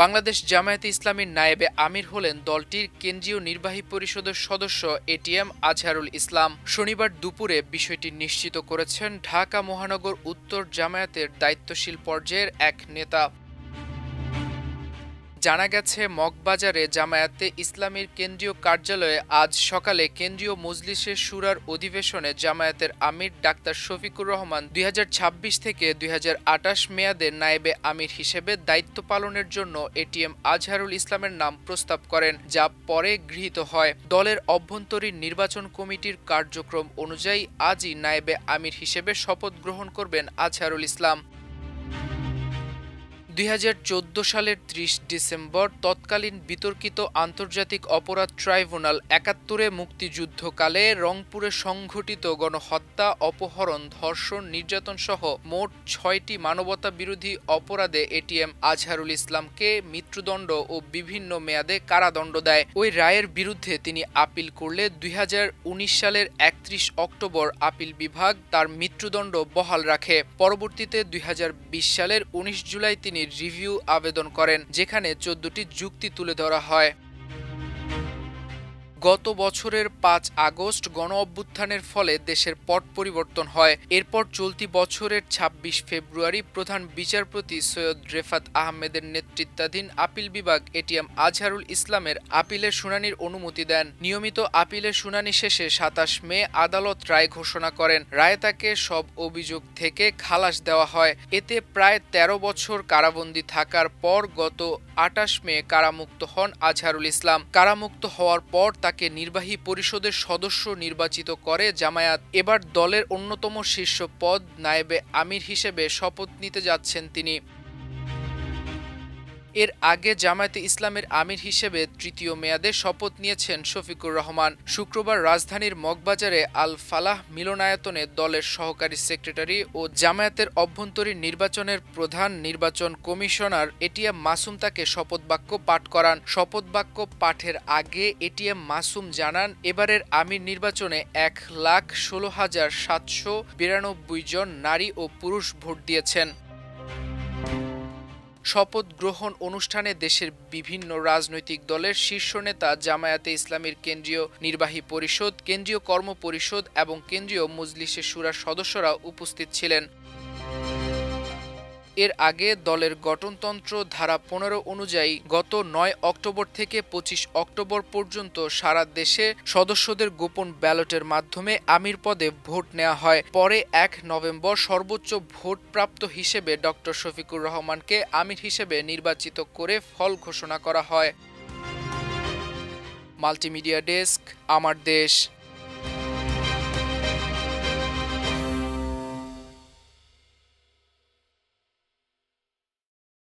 বাংলাদেশ জামায়াতে ইসলামীর নায়েবে আমির হলেন দলটির কেন্দ্রীয় নির্বাহী পরিষদের সদস্য এটিএম আজহারুল ইসলাম। শনিবার দুপুরে বিষয়টি নিশ্চিত করেছেন ঢাকা মহানগর উত্তর জামায়াতের দায়িত্বশীল পর্যায়ের এক নেতা। জানা গেছে, মগবাজারে জামায়াতে ইসলামীর কেন্দ্রীয় কার্যালয়ে আজ সকালে কেন্দ্রীয় মজলিসে শুরার অধিবেশনে জামায়াতের আমির ডাক্তার শফিকুর রহমান ২০২৬ থেকে ২০২৮ মেয়াদে নায়েবে আমির হিসেবে দায়িত্ব পালনের জন্য এটিএম আজহারুল ইসলামের নাম প্রস্তাব করেন, যা পরে গৃহীত হয়। দলের অভ্যন্তরীণ নির্বাচন কমিটির কার্যক্রম অনুযায়ী আজই নায়েবে আমির হিসেবে শপথ গ্রহণ করবেন আজহারুল ইসলাম। ২০১৪ সালের ৩০ ডিসেম্বর তৎকালীন বিতর্কিত আন্তর্জাতিক অপরাধ ট্রাইব্যুনাল ৭১-এ মুক্তিযুদ্ধকালে রংপুরে সংঘটিত গণহত্যা, অপহরণ, ধর্ষণ, নির্যাতনসহ মোট ৬টি মানবতাবিরোধী অপরাধে এটিএম আজহারুল ইসলামকে মৃত্যুদণ্ড ও বিভিন্ন মেয়াদে কারাদণ্ড দেয়। ওই রায়ের বিরুদ্ধে তিনি আপিল করলে ২০১৯ সালের ৩১ অক্টোবর আপিল বিভাগ তার মৃত্যুদণ্ড বহাল রাখে। পরবর্তীতে ২০২০ সালের ১৯ জুলাই তিনি রিভিউ আবেদন করেন, যেখানে ১৪টি যুক্তি তুলে ধরা হয়। গত বছরের ৫ আগস্ট গণঅভ্যুত্থানের ফলে দেশের পট পরিবর্তন হয়। এরপর চলতি বছরের ২৬ ফেব্রুয়ারি প্রধান বিচারপতি সৈয়দ রেফাত আহমেদের নেতৃত্বাধীন আপিল বিভাগ এটিএম আজহারুল ইসলামের আপিলের শুনানির অনুমতি দেন। নিয়মিত আপিলের শুনানি শেষে ২৭ মে আদালত রায় ঘোষণা করেন। রায়ে তাকে সব অভিযোগ থেকে খালাস দেওয়া হয়। এতে প্রায় ১৩ বছর কারাবন্দী থাকার পর গত ২৮ মে কারামুক্ত হন আজহারুল ইসলাম। কারামুক্ত হওয়ার পর তাকে নির্বাহী পরিষদের সদস্য নির্বাচিত করে জামায়াত। এবার দলের অন্যতম শীর্ষ পদ নায়েবে আমির হিসেবে শপথ নিতে যাচ্ছেন তিনি। এর আগে জামায়াতে ইসলামের আমির হিসেবে তৃতীয় মেয়াদে শপথ নিয়েছেন শফিকুর রহমান। শুক্রবার রাজধানীর মগবাজারে আল ফালাহ মিলনায়তনে দলের সহকারী সেক্রেটারি ও জামায়াতের অভ্যন্তরীণ নির্বাচনের প্রধান নির্বাচন কমিশনার এটিএম মাসুম তাকে শপথ বাক্য পাঠ করান। শপথ বাক্য পাঠের আগে এটিএম মাসুম জানান, এবারের আমির নির্বাচনে ১,১৬,৭৯২ জন নারী ও পুরুষ ভোট দিয়েছেন। শপথ গ্রহণ অনুষ্ঠানে দেশের বিভিন্ন রাজনৈতিক দলের শীর্ষ নেতা, জামায়াতে ইসলামীর কেন্দ্রীয় নির্বাহী পরিষদ, কেন্দ্রীয় কর্ম পরিষদ এবং কেন্দ্রীয় মজলিসে শুরার সদস্যরা উপস্থিত ছিলেন। এর আগে দলের গঠনতন্ত্র ধারা ১৫ অনুযায়ী গত ৯ অক্টোবর থেকে ২৫ অক্টোবর পর্যন্ত সারা দেশে সদস্যদের গোপন ব্যালটের মাধ্যমে আমির পদে ভোট নেওয়া হয়। পরে ১ নভেম্বর সর্বোচ্চ ভোট প্রাপ্ত হিসেবে ডক্টর শফিকুর রহমানকে আমির হিসেবে নির্বাচিত করে ফল ঘোষণা করা হয়। মাল্টিমিডিয়া ডেস্ক, আমার দেশ।